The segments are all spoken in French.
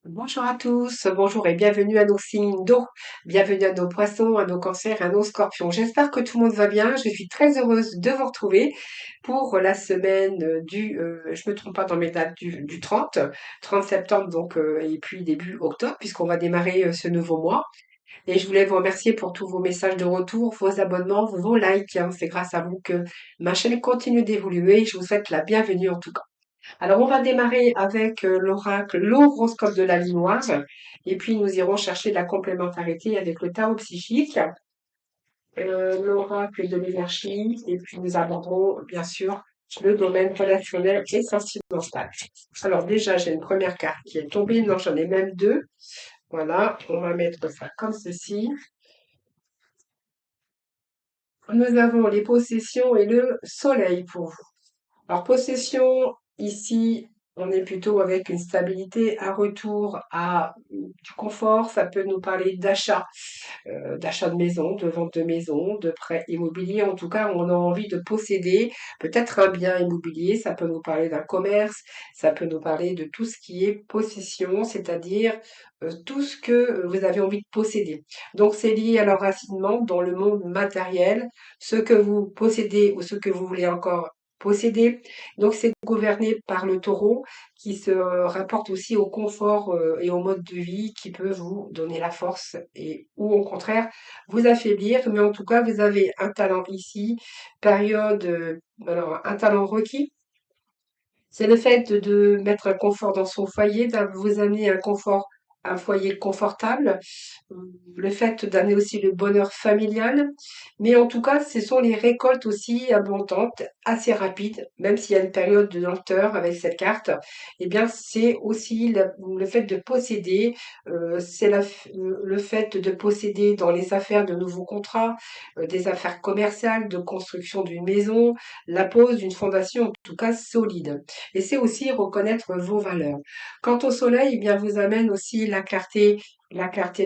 Bonjour à tous, bonjour et bienvenue à nos signes d'eau, bienvenue à nos poissons, à nos cancers, à nos scorpions. J'espère que tout le monde va bien. Je suis très heureuse de vous retrouver pour la semaine je me trompe pas dans mes dates, du 30 septembre donc et puis début octobre puisqu'on va démarrer ce nouveau mois. Et je voulais vous remercier pour tous vos messages de retour, vos abonnements, vos likes, hein. C'est grâce à vous que ma chaîne continue d'évoluer. Je vous souhaite la bienvenue en tout cas. Alors, on va démarrer avec l'oracle, l'horoscope de la vie noire, et puis nous irons chercher de la complémentarité avec le tarot psychique, l'oracle de l'énergie, et puis nous aborderons bien sûr le domaine relationnel et sentimental. Alors déjà, j'ai une première carte qui est tombée, non, j'en ai même deux. Voilà, on va mettre ça comme ceci. Nous avons les possessions et le soleil pour vous. Alors, possession, ici, on est plutôt avec une stabilité, un retour à du confort. Ça peut nous parler d'achat de maison, de vente de maison, de prêt immobilier. En tout cas, on a envie de posséder peut-être un bien immobilier. Ça peut nous parler d'un commerce. Ça peut nous parler de tout ce qui est possession, c'est-à-dire tout ce que vous avez envie de posséder. Donc, c'est lié à l'enracinement dans le monde matériel, ce que vous possédez ou ce que vous voulez encore posséder. Donc, c'est gouverné par le taureau qui se rapporte aussi au confort et au mode de vie qui peut vous donner la force et ou au contraire vous affaiblir. Mais en tout cas, vous avez un talent ici, période, alors un talent requis. C'est le fait de mettre un confort dans son foyer, de vous amener un confort, un foyer confortable, le fait d'amener aussi le bonheur familial. Mais en tout cas, ce sont les récoltes aussi abondantes, assez rapides, même s'il y a une période de lenteur avec cette carte. Eh bien, c'est aussi le fait de posséder, c'est le fait de posséder dans les affaires de nouveaux contrats, des affaires commerciales, de construction d'une maison, la pose d'une fondation en tout cas solide. Et c'est aussi reconnaître vos valeurs. Quant au soleil, eh bien, vous amène aussi la clarté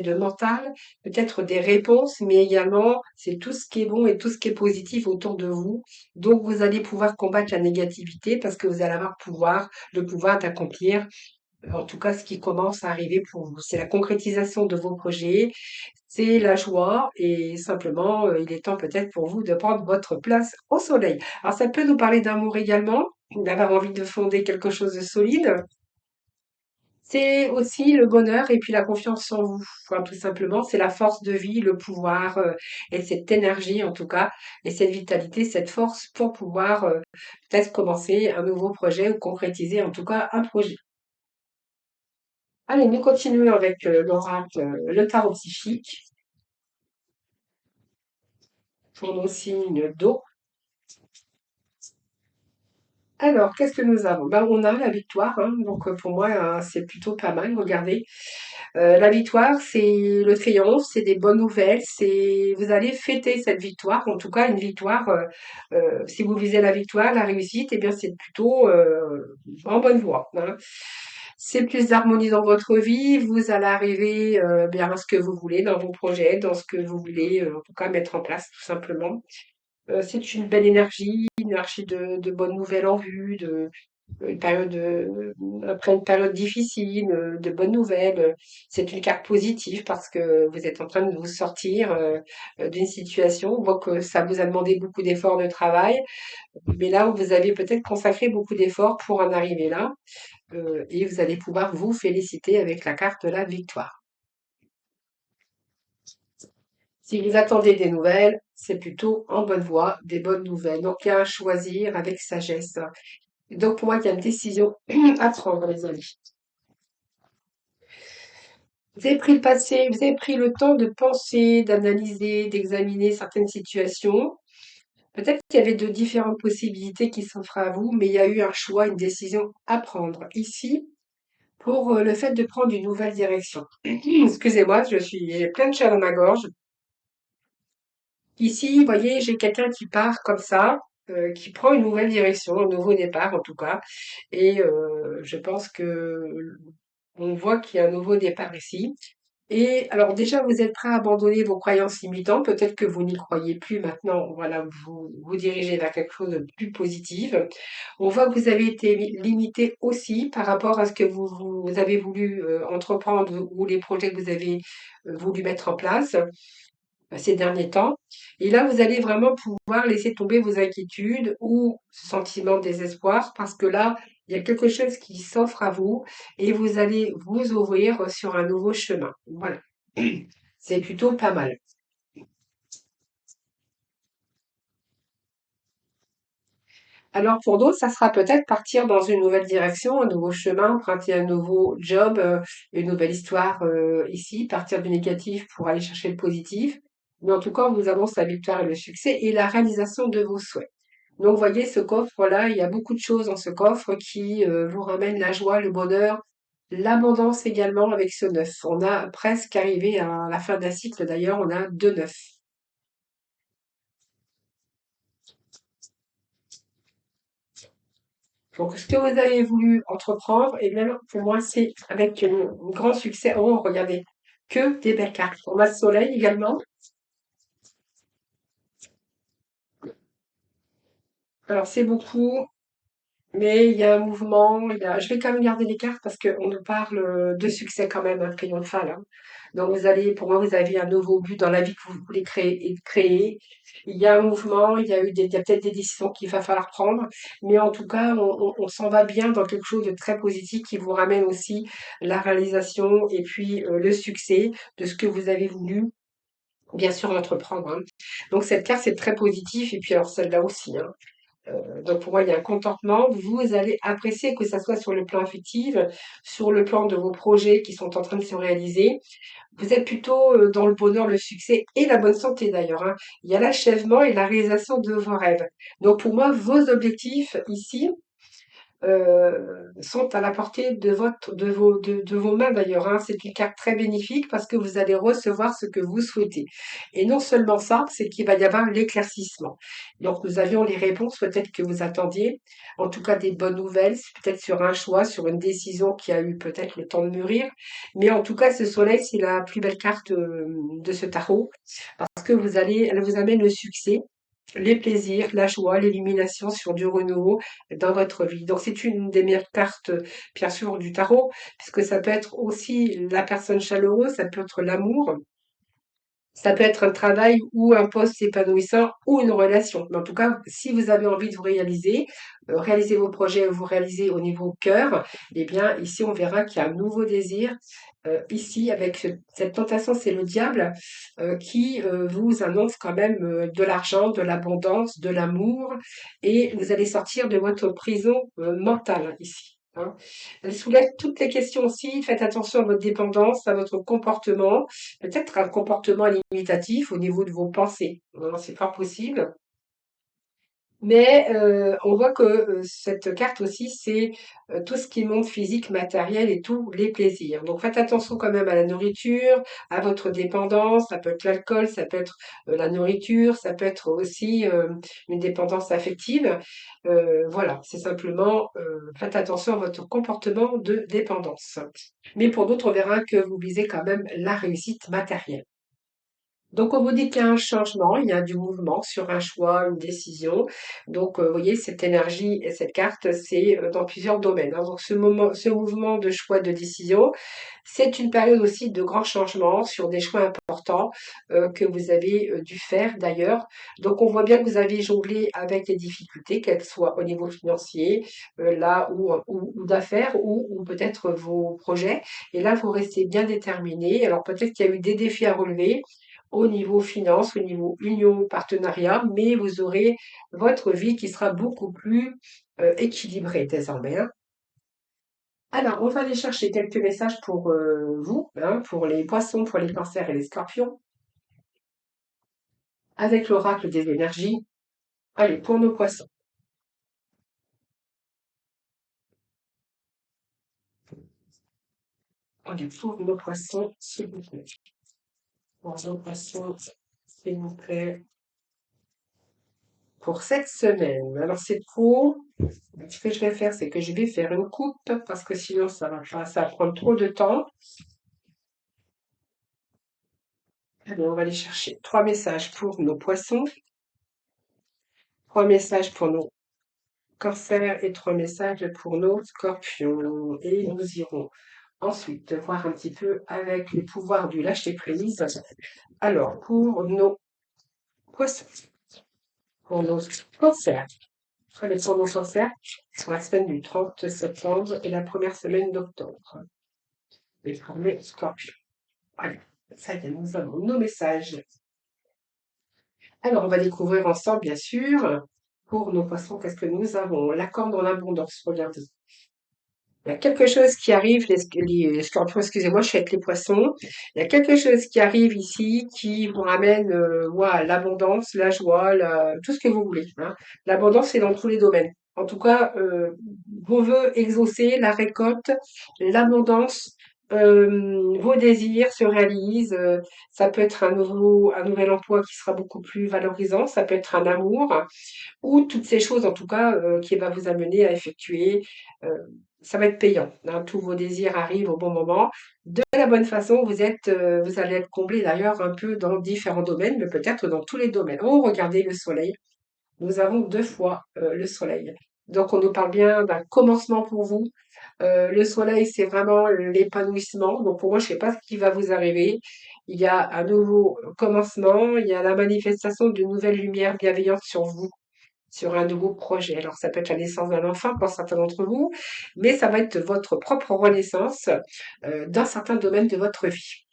de mental, peut-être des réponses, mais également c'est tout ce qui est bon et tout ce qui est positif autour de vous. Donc vous allez pouvoir combattre la négativité parce que vous allez avoir le pouvoir d'accomplir en tout cas ce qui commence à arriver pour vous. C'est la concrétisation de vos projets, c'est la joie et simplement il est temps peut-être pour vous de prendre votre place au soleil. Alors ça peut nous parler d'amour également, d'avoir envie de fonder quelque chose de solide. C'est aussi le bonheur et puis la confiance en vous. Enfin, tout simplement, c'est la force de vie, le pouvoir et cette énergie en tout cas, et cette vitalité, cette force pour pouvoir peut-être commencer un nouveau projet ou concrétiser en tout cas un projet. Allez, nous continuons avec l'oracle, le tarot psychique pour nos signes d'eau. Alors, qu'est-ce que nous avons? Ben, on a la victoire, hein, donc pour moi, c'est plutôt pas mal. Regardez, la victoire, c'est le triomphe, c'est des bonnes nouvelles, c'est vous allez fêter cette victoire, en tout cas une victoire. Si vous visez la victoire, la réussite, eh bien c'est plutôt en bonne voie, hein. C'est plus d'harmonie dans votre vie, vous allez arriver bien à ce que vous voulez dans vos projets, dans ce que vous voulez en tout cas mettre en place tout simplement. C'est une belle énergie, une énergie de bonnes nouvelles en vue, une période, après une période difficile, de bonnes nouvelles. C'est une carte positive parce que vous êtes en train de vous sortir d'une situation. On voit que ça vous a demandé beaucoup d'efforts de travail, mais là, vous avez peut-être consacré beaucoup d'efforts pour en arriver là, et vous allez pouvoir vous féliciter avec la carte de la victoire. Si vous attendez des nouvelles, c'est plutôt en bonne voie, des bonnes nouvelles. Donc, il y a à choisir avec sagesse. Donc, pour moi, il y a une décision à prendre, les amis. Vous avez pris le passé, vous avez pris le temps de penser, d'analyser, d'examiner certaines situations. Peut-être qu'il y avait de différentes possibilités qui s'offrent à vous, mais il y a eu un choix, une décision à prendre ici pour le fait de prendre une nouvelle direction. Excusez-moi, j'ai plein de chat dans ma gorge. Ici, vous voyez, j'ai quelqu'un qui part comme ça, qui prend une nouvelle direction, un nouveau départ en tout cas. Et je pense que on voit qu'il y a un nouveau départ ici. Et alors déjà, vous êtes prêt à abandonner vos croyances limitantes. Peut-être que vous n'y croyez plus maintenant. Voilà, vous vous dirigez vers quelque chose de plus positif. On voit que vous avez été limité aussi par rapport à ce que vous avez voulu entreprendre ou les projets que vous avez voulu mettre en place ces derniers temps. Et là, vous allez vraiment pouvoir laisser tomber vos inquiétudes ou ce sentiment de désespoir parce que là, il y a quelque chose qui s'offre à vous et vous allez vous ouvrir sur un nouveau chemin. Voilà. C'est plutôt pas mal. Alors pour d'autres, ça sera peut-être partir dans une nouvelle direction, un nouveau chemin, emprunter un nouveau job, une nouvelle histoire ici, partir du négatif pour aller chercher le positif. Mais en tout cas, on vous annonce la victoire et le succès et la réalisation de vos souhaits. Donc, vous voyez, ce coffre-là, il y a beaucoup de choses dans ce coffre qui vous ramènent la joie, le bonheur, l'abondance également avec ce neuf. On a presque arrivé à la fin d'un cycle, d'ailleurs, on a deux neufs. Donc, ce que vous avez voulu entreprendre, et même pour moi, c'est avec un grand succès. Oh, regardez, que des belles cartes. On a le soleil également. Alors, c'est beaucoup. Mais il y a un mouvement, je vais quand même garder les cartes parce qu'on nous parle de succès quand même, triomphal, hein. Donc vous allez, pour moi, vous avez un nouveau but dans la vie que vous voulez créer. Il y a un mouvement, il y a peut-être des décisions qu'il va falloir prendre, mais en tout cas, on s'en va bien dans quelque chose de très positif qui vous ramène aussi la réalisation et puis le succès de ce que vous avez voulu, bien sûr, entreprendre, hein. Donc cette carte, c'est très positif et puis alors celle-là aussi, hein. Donc pour moi, il y a un contentement. Vous allez apprécier que ça soit sur le plan affectif, sur le plan de vos projets qui sont en train de se réaliser. Vous êtes plutôt dans le bonheur, le succès et la bonne santé d'ailleurs, hein. Il y a l'achèvement et la réalisation de vos rêves. Donc pour moi, vos objectifs ici, sont à la portée de vos mains d'ailleurs, hein. C'est une carte très bénéfique parce que vous allez recevoir ce que vous souhaitez. Et non seulement ça, c'est qu'il va y avoir l'éclaircissement. Donc nous avions les réponses peut-être que vous attendiez, en tout cas des bonnes nouvelles, c'est peut-être sur un choix, sur une décision qui a eu peut-être le temps de mûrir. Mais en tout cas, ce soleil, c'est la plus belle carte de ce tarot parce que elle vous amène le succès, les plaisirs, la joie, l'illumination sur du renouveau dans votre vie. Donc c'est une des meilleures cartes, bien sûr, du tarot, puisque ça peut être aussi la personne chaleureuse, ça peut être l'amour, ça peut être un travail ou un poste épanouissant ou une relation. Mais en tout cas, si vous avez envie de vous réaliser, réaliser vos projets, vous réaliser au niveau cœur, eh bien, ici, on verra qu'il y a un nouveau désir. Ici, avec cette tentation, c'est le diable qui vous annonce quand même de l'argent, de l'abondance, de l'amour, et vous allez sortir de votre prison mentale ici, hein. Elle soulève toutes les questions aussi. Faites attention à votre dépendance, à votre comportement, peut-être un comportement limitatif au niveau de vos pensées. C'est pas possible. Mais on voit que cette carte aussi, c'est tout ce qui est monde physique, matériel et tous les plaisirs. Donc faites attention quand même à la nourriture, à votre dépendance. Ça peut être l'alcool, ça peut être la nourriture, ça peut être aussi une dépendance affective. Voilà, c'est simplement faites attention à votre comportement de dépendance. Mais pour d'autres, on verra que vous visez quand même la réussite matérielle. Donc, on vous dit qu'il y a un changement, il y a du mouvement sur un choix, une décision. Donc, vous voyez, cette énergie et cette carte, c'est dans plusieurs domaines, hein. Donc, ce mouvement de choix, de décision, c'est une période aussi de grands changements sur des choix importants que vous avez dû faire d'ailleurs. Donc, on voit bien que vous avez jonglé avec les difficultés, qu'elles soient au niveau financier, là, ou d'affaires, ou peut-être vos projets. Et là, vous restez bien déterminé. Alors, peut-être qu'il y a eu des défis à relever au niveau finance, au niveau union, partenariat, mais vous aurez votre vie qui sera beaucoup plus équilibrée désormais, hein. Alors, on va aller chercher quelques messages pour vous, hein, pour les poissons, pour les cancers et les scorpions, avec l'oracle des énergies. Allez, pour nos poissons. Allez, pour nos poissons, s'il vous plaît. Pour nos poissons, s'il vous plaît. Pour cette semaine. Alors, c'est trop. Ce que je vais faire, c'est que je vais faire une coupe parce que sinon, ça va prendre trop de temps. Alors, on va aller chercher 3 messages pour nos poissons, 3 messages pour nos cancers et 3 messages pour nos scorpions. Et nous irons ensuite voir un petit peu avec les pouvoirs du lâcher-prise. Alors, pour nos poissons, pour nos cancers, allez, pour nos cancers, sur la semaine du 30 septembre et la première semaine d'octobre. Et pour les scorpions. Voilà, ça y est, nous avons nos messages. Alors, on va découvrir ensemble, bien sûr, pour nos poissons, qu'est-ce que nous avons? La corne dans l'abondance, regardez. Il y a quelque chose qui arrive, les scorpions, excusez-moi, je suis avec les poissons. Il y a quelque chose qui arrive ici qui vous ramène voilà, l'abondance, la joie, tout ce que vous voulez, hein. L'abondance, c'est dans tous les domaines. En tout cas, vos vœux exaucés, la récolte, l'abondance, vos désirs se réalisent. Ça peut être un nouvel emploi qui sera beaucoup plus valorisant. Ça peut être un amour ou toutes ces choses en tout cas qui va vous amener à effectuer, ça va être payant, hein. Tous vos désirs arrivent au bon moment, de la bonne façon. Vous allez être comblé d'ailleurs un peu dans différents domaines, mais peut-être dans tous les domaines. Oh, regardez le soleil. Nous avons 2 fois le soleil. Donc on nous parle bien d'un commencement pour vous. Le soleil, c'est vraiment l'épanouissement. Donc pour moi, je ne sais pas ce qui va vous arriver. Il y a un nouveau commencement, il y a la manifestation d'une nouvelle lumière bienveillante sur vous, sur un nouveau projet. Alors, ça peut être la naissance d'un enfant pour certains d'entre vous, mais ça va être votre propre renaissance dans certains domaines de votre vie.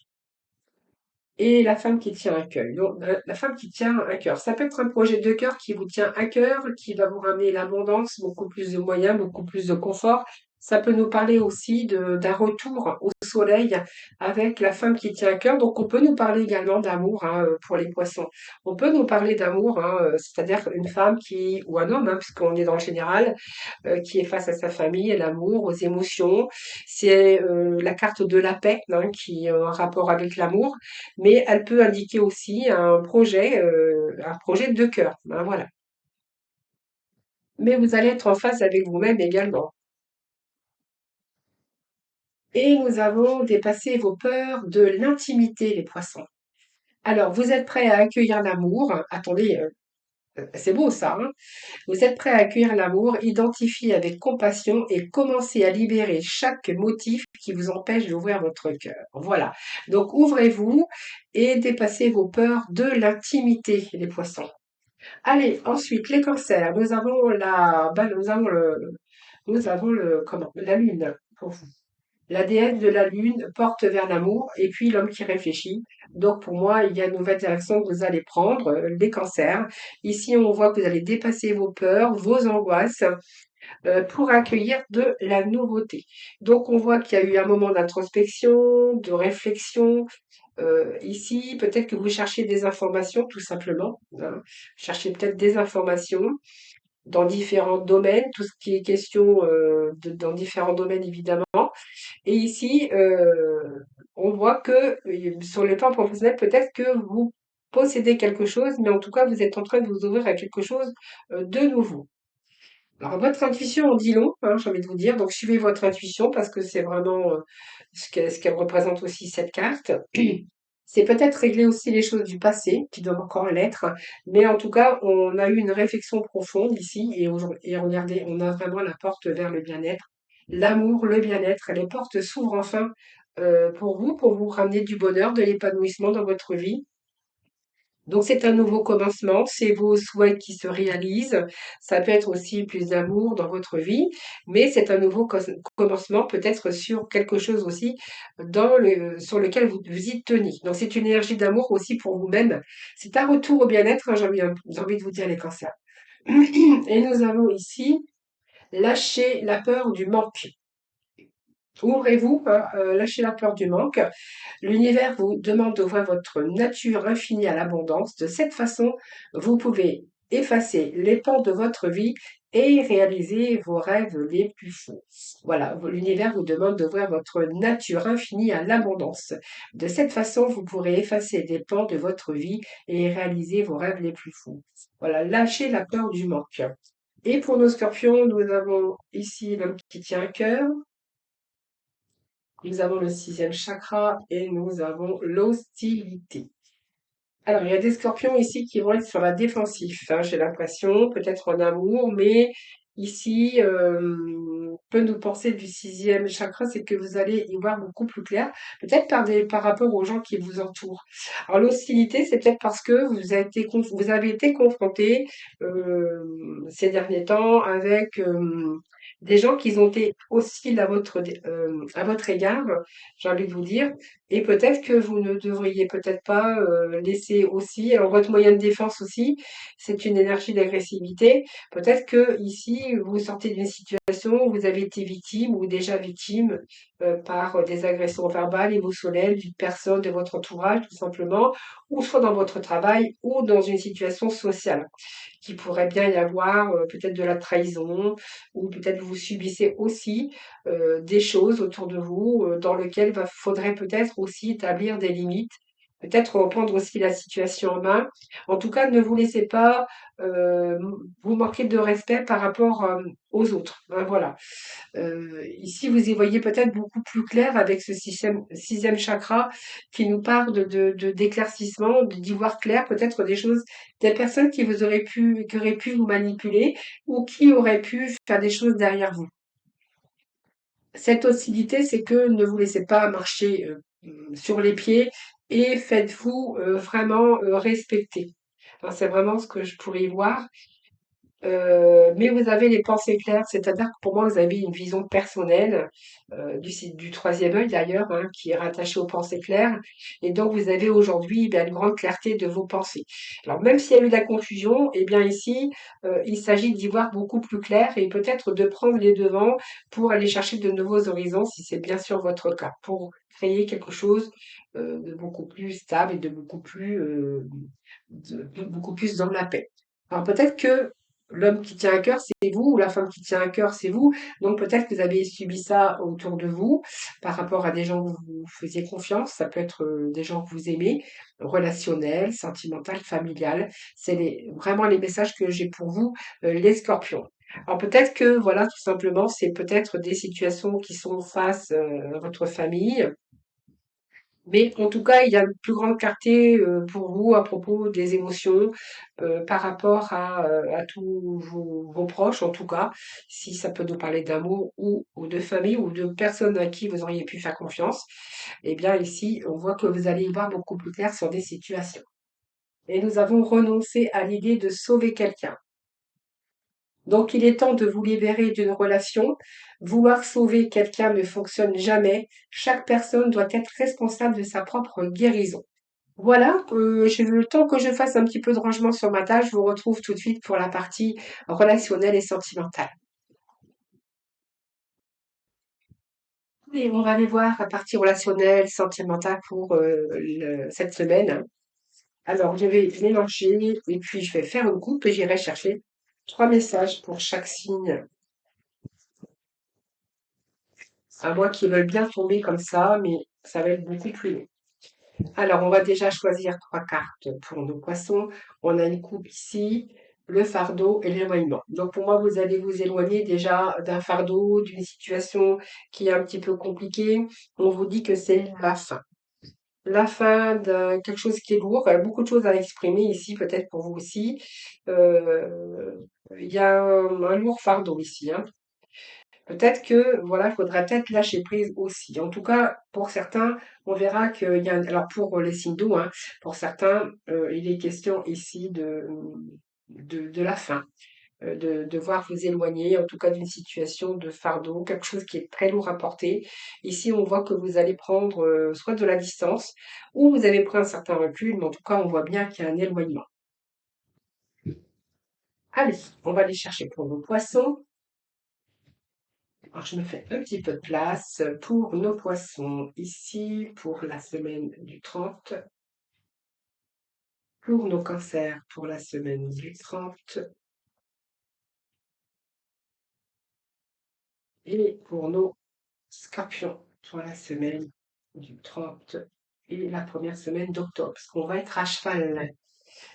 Et la femme qui tient un cœur. Donc, la femme qui tient un cœur. Ça peut être un projet de cœur qui vous tient à cœur, qui va vous ramener l'abondance, beaucoup plus de moyens, beaucoup plus de confort. Ça peut nous parler aussi d'un retour au soleil avec la femme qui tient à cœur. Donc, on peut nous parler également d'amour, hein, pour les poissons. On peut nous parler d'amour, hein, c'est-à-dire une femme qui, ou un homme, hein, puisqu'on est dans le général, qui est face à sa famille, à l'amour, aux émotions. C'est la carte de la paix, hein, qui est en rapport avec l'amour, mais elle peut indiquer aussi un projet de cœur, hein, voilà. Mais vous allez être en phase avec vous-même également. Et nous avons dépassé vos peurs de l'intimité, les poissons. Alors, vous êtes prêts à accueillir l'amour. Attendez, c'est beau ça, hein. Vous êtes prêt à accueillir l'amour, identifier avec compassion et commencer à libérer chaque motif qui vous empêche d'ouvrir votre cœur. Voilà. Donc ouvrez-vous et dépassez vos peurs de l'intimité, les poissons. Allez, ensuite, les cancers. Nous avons la lune pour vous. La déesse de la lune porte vers l'amour et puis l'homme qui réfléchit. Donc pour moi, il y a une nouvelle direction que vous allez prendre, les cancers. Ici, on voit que vous allez dépasser vos peurs, vos angoisses, pour accueillir de la nouveauté. Donc on voit qu'il y a eu un moment d'introspection, de réflexion. Ici, peut-être que vous cherchez des informations, tout simplement, hein. Cherchez peut-être des informations dans différents domaines, tout ce qui est question dans différents domaines évidemment. Et ici, on voit que sur le plan professionnel, peut-être que vous possédez quelque chose, mais en tout cas, vous êtes en train de vous ouvrir à quelque chose de nouveau. Alors, votre intuition en dit long, hein, j'ai envie de vous dire. Donc, suivez votre intuition parce que c'est vraiment ce qu'elle représente aussi cette carte. C'est peut-être régler aussi les choses du passé, qui doivent encore l'être, mais en tout cas, on a eu une réflexion profonde ici, et regardez, on a vraiment la porte vers le bien-être, l'amour, le bien-être, les portes s'ouvrent enfin pour vous ramener du bonheur, de l'épanouissement dans votre vie. Donc c'est un nouveau commencement, c'est vos souhaits qui se réalisent. Ça peut être aussi plus d'amour dans votre vie, mais c'est un nouveau commencement, peut-être sur quelque chose aussi sur lequel vous y tenez. Donc c'est une énergie d'amour aussi pour vous-même. C'est un retour au bien-être, hein, j'ai envie de vous dire les cancers. Et nous avons ici lâcher la peur du manque. Ouvrez-vous, hein, lâchez la peur du manque. L'univers vous demande d'ouvrir votre nature infinie à l'abondance. De cette façon, vous pouvez effacer les pans de votre vie et réaliser vos rêves les plus fous. Voilà, l'univers vous demande d'ouvrir votre nature infinie à l'abondance. De cette façon, vous pourrez effacer des pans de votre vie et réaliser vos rêves les plus fous. Voilà, lâchez la peur du manque. Et pour nos scorpions, nous avons ici l'homme qui tient un cœur. Nous avons le 6e chakra et nous avons l'hostilité. Alors, il y a des scorpions ici qui vont être sur la défensive, hein, j'ai l'impression, peut-être en amour, mais ici, peut nous penser du sixième chakra, c'est que vous allez y voir beaucoup plus clair, peut-être par rapport aux gens qui vous entourent. Alors, l'hostilité, c'est peut-être parce que vous avez été confronté ces derniers temps avec des gens qui ont été hostiles à votre égard, j'ai envie de vous dire. Et peut-être que vous ne devriez peut-être pas laisser aussi, alors votre moyen de défense aussi, c'est une énergie d'agressivité. Peut-être que ici, vous sortez d'une situation où vous avez été victime ou déjà victime par des agressions verbales, émotionnelles d'une personne de votre entourage, tout simplement, ou soit dans votre travail ou dans une situation sociale qu'il pourrait bien y avoir peut-être de la trahison ou peut-être vous subissez aussi des choses autour de vous dans lesquelles il faudrait peut-être aussi établir des limites, peut-être reprendre aussi la situation en main. En tout cas, ne vous laissez pas euh, vous manquer de respect par rapport aux autres. Hein, voilà. Ici, vous y voyez peut-être beaucoup plus clair avec ce sixième chakra qui nous parle d'éclaircissement, d'y voir clair, peut-être des choses, des personnes qui auraient pu vous manipuler ou qui auraient pu faire des choses derrière vous. Cette hostilité, c'est que ne vous laissez pas marcher sur les pieds et faites-vous vraiment respecter. Enfin, c'est vraiment ce que je pourrais y voir. Mais vous avez les pensées claires, c'est-à-dire que pour moi, vous avez une vision personnelle du troisième œil d'ailleurs, hein, qui est rattaché aux pensées claires. Et donc, vous avez aujourd'hui une grande clarté de vos pensées. Alors, même s'il y a eu de la confusion, eh bien ici, il s'agit d'y voir beaucoup plus clair et peut-être de prendre les devants pour aller chercher de nouveaux horizons, si c'est bien sûr votre cas, pour créer quelque chose de beaucoup plus stable et de beaucoup plus dans la paix. Alors peut-être que l'homme qui tient à cœur, c'est vous, ou la femme qui tient à cœur, c'est vous. Donc peut-être que vous avez subi ça autour de vous, par rapport à des gens où vous faisiez confiance. Ça peut être des gens que vous aimez, relationnel, sentimental, familial. Vraiment les messages que j'ai pour vous, les scorpions. Alors peut-être que, voilà, tout simplement, c'est peut-être des situations qui sont face à votre famille, mais en tout cas, il y a une plus grande clarté pour vous à propos des émotions par rapport à tous vos proches, en tout cas, si ça peut nous parler d'amour ou de famille ou de personnes à qui vous auriez pu faire confiance. Eh bien, ici, on voit que vous allez y voir beaucoup plus clair sur des situations. Et nous avons renoncé à l'idée de sauver quelqu'un. Donc, il est temps de vous libérer d'une relation. Vouloir sauver quelqu'un ne fonctionne jamais. Chaque personne doit être responsable de sa propre guérison. Voilà, j'ai eu le temps que je fasse un petit peu de rangement sur ma tâche. Je vous retrouve tout de suite pour la partie relationnelle et sentimentale. Et on va aller voir la partie relationnelle, sentimentale pour cette semaine. Alors, je vais mélanger et puis je vais faire une coupe et j'irai chercher trois messages pour chaque signe. À moi qui veulent bien tomber comme ça, mais ça va être beaucoup plus long. Alors, on va déjà choisir trois cartes pour nos poissons. On a une coupe ici, le fardeau et l'éloignement. Donc, pour moi, vous allez vous éloigner déjà d'un fardeau, d'une situation qui est un petit peu compliquée. On vous dit que c'est la fin. La fin de quelque chose qui est lourd. Il y a beaucoup de choses à exprimer ici, peut-être pour vous aussi. Euh, il y a un lourd fardeau ici, hein. Peut-être que, voilà, il faudrait peut-être lâcher prise aussi. En tout cas, pour certains, on verra qu'il y a, alors pour les signes d'eau, hein, pour certains, il est question ici de la fin, de devoir vous éloigner, en tout cas d'une situation de fardeau, quelque chose qui est très lourd à porter. Ici, on voit que vous allez prendre soit de la distance, ou vous avez pris un certain recul, mais en tout cas, on voit bien qu'il y a un éloignement. Allez, on va aller chercher pour nos poissons. Alors, je me fais un petit peu de place pour nos poissons ici, pour la semaine du 30, pour nos cancers pour la semaine du 30 et pour nos scorpions pour la semaine du 30 et la première semaine d'octobre, parce qu'on va être à cheval,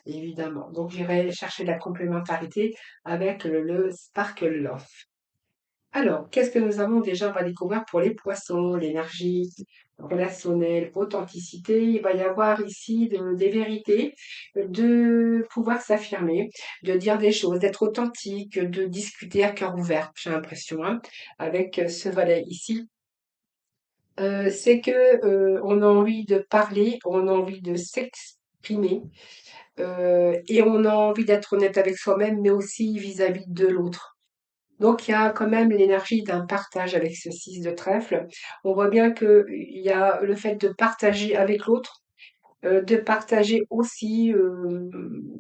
évidemment. Donc, j'irai chercher la complémentarité avec le Sparkle Love. Alors, qu'est-ce que nous avons déjà? On va découvrir pour les poissons, l'énergie relationnelle, authenticité. Il va y avoir ici des vérités, de pouvoir s'affirmer, de dire des choses, d'être authentique, de discuter à cœur ouvert, j'ai l'impression, hein, avec ce valet ici. C'est que on a envie de parler, on a envie de s'exprimer, et on a envie d'être honnête avec soi-même, mais aussi vis-à-vis de l'autre. Donc il y a quand même l'énergie d'un partage avec ce 6 de trèfle. On voit bien qu'il y a le fait de partager avec l'autre, de partager aussi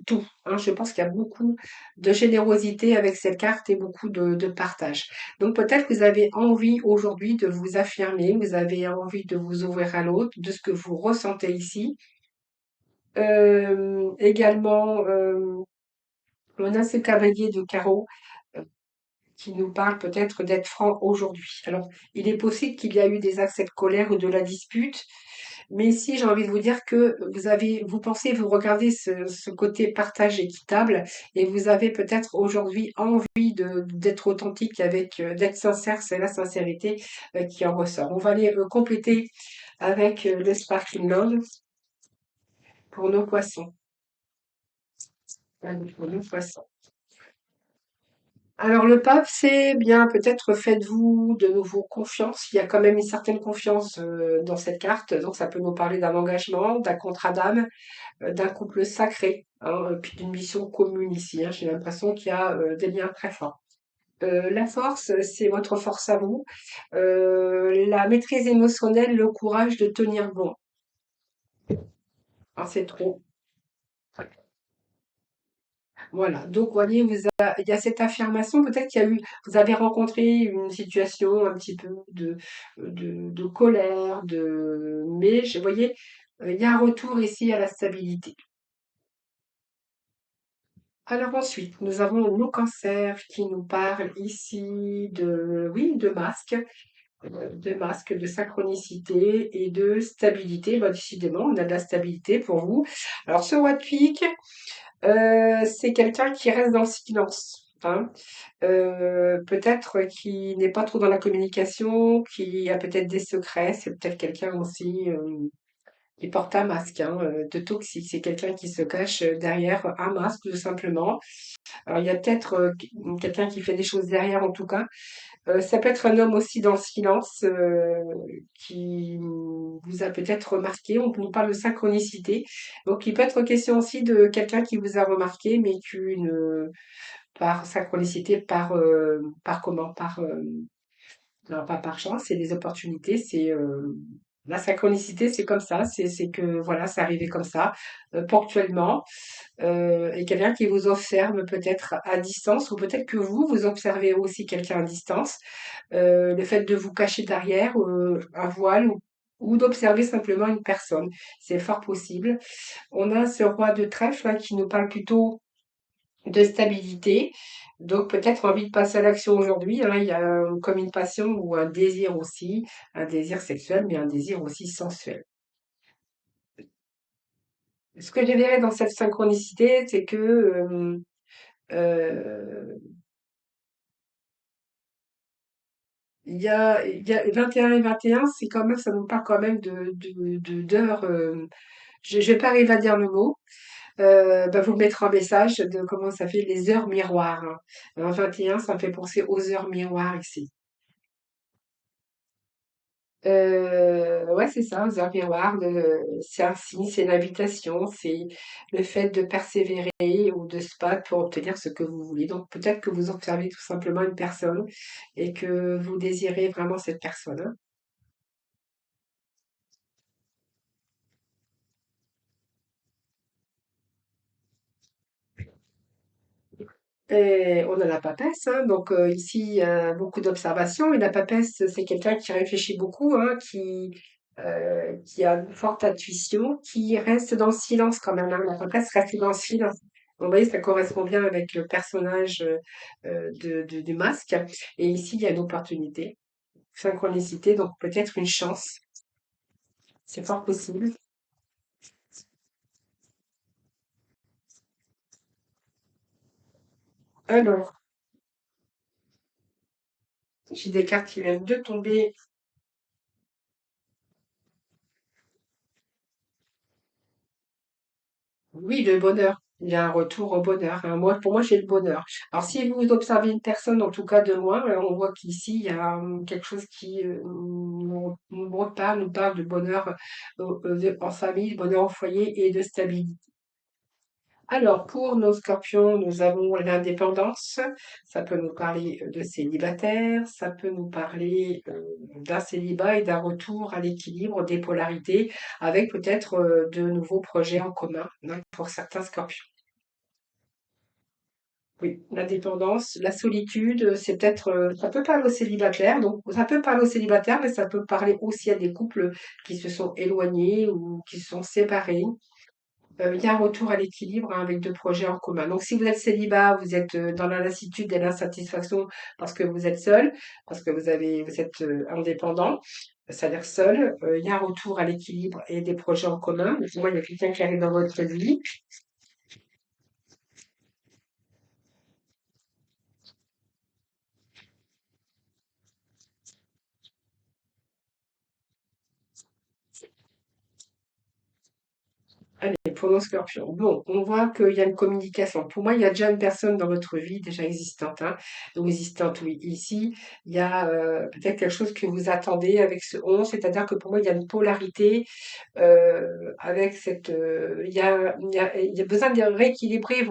tout, hein. Je pense qu'il y a beaucoup de générosité avec cette carte et beaucoup de partage. Donc peut-être que vous avez envie aujourd'hui de vous affirmer, vous avez envie de vous ouvrir à l'autre, de ce que vous ressentez ici. Également, on a ce cavalier de carreau qui nous parle peut-être d'être franc aujourd'hui. Alors, il est possible qu'il y a eu des accès de colère ou de la dispute, mais ici, j'ai envie de vous dire que vous pensez, vous regardez ce côté partage équitable et vous avez peut-être aujourd'hui envie d'être authentique avec, d'être sincère, c'est la sincérité qui en ressort. On va aller compléter avec le Sparkling Love pour nos poissons. Allez, pour nos poissons. Alors le pape, c'est bien, peut-être faites-vous de nouveau confiance. Il y a quand même une certaine confiance dans cette carte, donc ça peut nous parler d'un engagement, d'un contrat d'âme, d'un couple sacré, hein, puis d'une mission commune ici, hein. J'ai l'impression qu'il y a des liens très forts. La force, c'est votre force à vous. La maîtrise émotionnelle, le courage de tenir bon. Ah, c'est trop. Voilà, donc vous voyez, il y a cette affirmation, peut-être qu'il y a eu, vous avez rencontré une situation un petit peu de colère, mais vous voyez, il y a un retour ici à la stabilité. Alors ensuite, nous avons nos cancers qui nous parlent ici oui, de masques, de synchronicité et de stabilité. Bah, décidément, on a de la stabilité pour vous. Alors ce roi de pique, c'est quelqu'un qui reste dans le silence, hein. Peut-être qui n'est pas trop dans la communication, qui a peut-être des secrets. C'est peut-être quelqu'un aussi qui porte un masque, hein, de toxique. C'est quelqu'un qui se cache derrière un masque, tout simplement. Alors, il y a peut-être quelqu'un qui fait des choses derrière, en tout cas. Ça peut être un homme aussi dans le silence qui vous a peut-être remarqué. On nous parle de synchronicité. Donc, il peut être question aussi de quelqu'un qui vous a remarqué, mais par synchronicité, par comment? Non, pas par chance, c'est des opportunités. La synchronicité, c'est comme ça. C'est que voilà, c'est arrivé comme ça, ponctuellement. Et quelqu'un qui vous observe peut-être à distance, ou peut-être que vous observez aussi quelqu'un à distance. Le fait de vous cacher derrière un voile ou d'observer simplement une personne, c'est fort possible. On a ce roi de trèfle hein, qui nous parle plutôt de stabilité. Donc peut-être envie de passer à l'action aujourd'hui, hein. Il y a comme une passion ou un désir aussi, un désir sexuel, mais un désir aussi sensuel. Ce que je verrais dans cette synchronicité, c'est que euh, il y a 21 et 21, c'est quand même, ça nous parle quand même d'heures. Je vais pas arriver à dire le mot. Bah, vous me mettrez en message de comment ça fait les heures miroirs, hein. Alors 21, ça me fait penser aux heures miroirs ici. Ouais, c'est ça, aux heures miroirs, c'est un signe, c'est une invitation, c'est le fait de persévérer ou de se battre pour obtenir ce que vous voulez. Donc peut-être que vous observez tout simplement une personne et que vous désirez vraiment cette personne, hein. Et on a la papesse, hein, donc ici, il y a beaucoup d'observations. Et la papesse, c'est quelqu'un qui réfléchit beaucoup, hein, qui a une forte intuition, qui reste dans le silence quand même, hein. La papesse reste dans le silence. Vous voyez, ça correspond bien avec le personnage du masque. Et ici, il y a une opportunité, synchronicité, donc peut-être une chance. C'est fort possible. Alors, J'ai des cartes qui viennent de tomber. Oui, le bonheur. Il y a un retour au bonheur, hein. Moi, pour moi, j'ai le bonheur. Alors, si vous observez une personne, en tout cas de loin, on voit qu'ici, il y a quelque chose qui nous parle de bonheur en famille, de bonheur au foyer et de stabilité. Alors, pour nos scorpions, nous avons l'indépendance. Ça peut nous parler de célibataire, ça peut nous parler d'un célibat et d'un retour à l'équilibre des polarités, avec peut-être de nouveaux projets en commun, hein, pour certains scorpions. Oui, l'indépendance, la solitude, c'est peut-être, ça peut parler aux célibataires, donc ça peut parler aux célibataires, mais ça peut parler aussi à des couples qui se sont éloignés ou qui se sont séparés. Il y a un retour à l'équilibre, hein, avec 2 projets en commun. Donc si vous êtes célibat, vous êtes, dans la lassitude et l'insatisfaction parce que vous êtes seul, parce que vous êtes, indépendant, c'est-à-dire seul, il y a un retour à l'équilibre et des projets en commun. Donc pour moi, il y a quelqu'un qui arrive dans votre vie. Allez, pour nos scorpions. Bon, on voit qu'il y a une communication. Pour moi, il y a déjà une personne dans votre vie déjà existante, hein, ou existante, oui. Ici, il y a peut-être quelque chose que vous attendez avec ce 11, c'est-à-dire que pour moi, il y a une polarité avec cette. Il y a besoin de rééquilibrer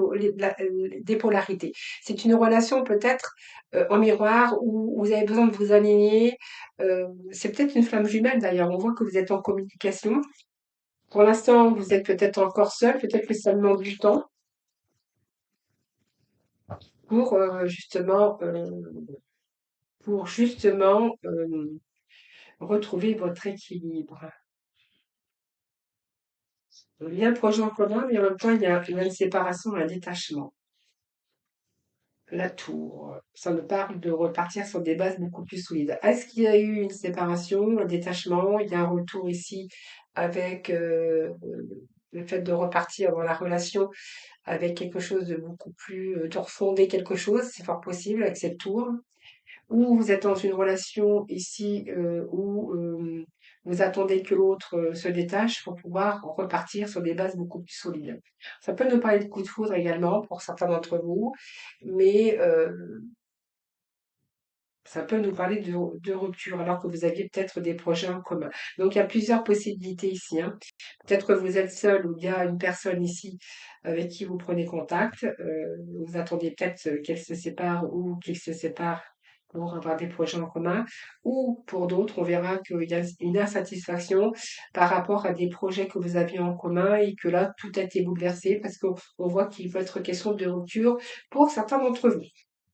des polarités. C'est une relation peut-être en miroir où vous avez besoin de vous aligner. C'est peut-être une flamme jumelle d'ailleurs. On voit que vous êtes en communication. Pour l'instant, vous êtes peut-être encore seul, peut-être que ça demande du temps pour justement retrouver votre équilibre. Il y a un projet en commun, mais en même temps, il y a une séparation, un détachement. La tour, ça me parle de repartir sur des bases beaucoup plus solides. Est-ce qu'il y a eu une séparation, un détachement? Il y a un retour ici avec le fait de repartir dans la relation avec quelque chose de beaucoup plus, de refonder quelque chose, c'est fort possible avec cette tour. Ou vous êtes dans une relation ici où vous attendez que l'autre se détache pour pouvoir repartir sur des bases beaucoup plus solides. Ça peut nous parler de coup de foudre également pour certains d'entre vous, mais ça peut nous parler de rupture alors que vous aviez peut-être des projets en commun. Donc il y a plusieurs possibilités ici, hein. Peut-être que vous êtes seul ou il y a une personne ici avec qui vous prenez contact. Vous attendez peut-être qu'elle se sépare ou qu'il se sépare pour avoir des projets en commun. Ou pour d'autres, on verra qu'il y a une insatisfaction par rapport à des projets que vous aviez en commun et que là, tout a été bouleversé parce qu'on voit qu'il peut être question de rupture pour certains d'entre vous.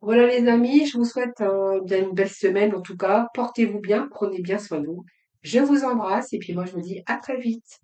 Voilà les amis, je vous souhaite bien une belle semaine en tout cas. Portez-vous bien, prenez bien soin de vous. Je vous embrasse et puis moi je vous dis à très vite.